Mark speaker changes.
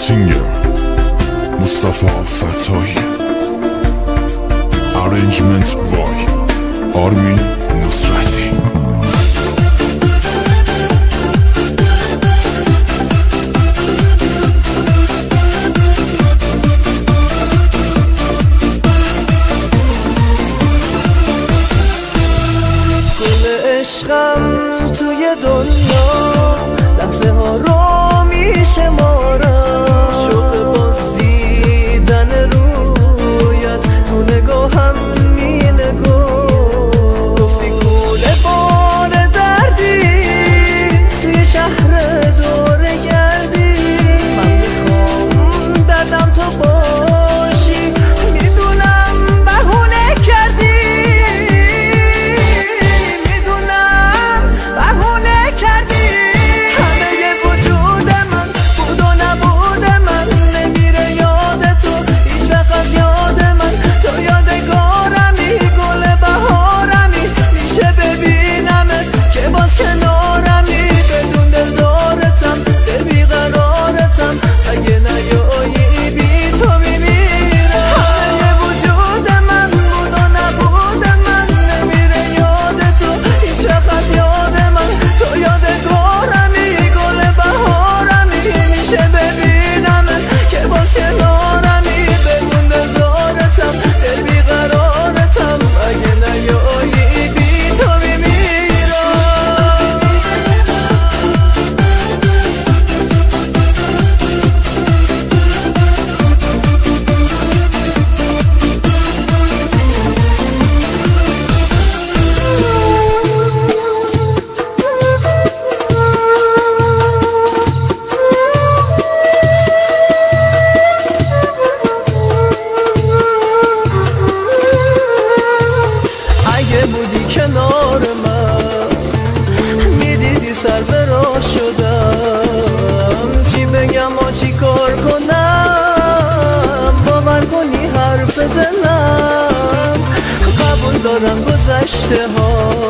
Speaker 1: سینگر مصطفی فتایی ارنجمنت بای آرمین نصرتی.
Speaker 2: عشقم توی دنیا لحظه ها رو میشمارم، شوق باز دیدن رویت تو نگاهم مینگو. گفتی کوله بار دردی توی شهر دوره گردی، من میخوام دردم تو باشی، میدونم بهونه کردی، بودی کنار من میدیدی سر به راه شدم، چی بگم و چی کار کنم، باور کنی حرف دلم، قبول دارم گذشته ها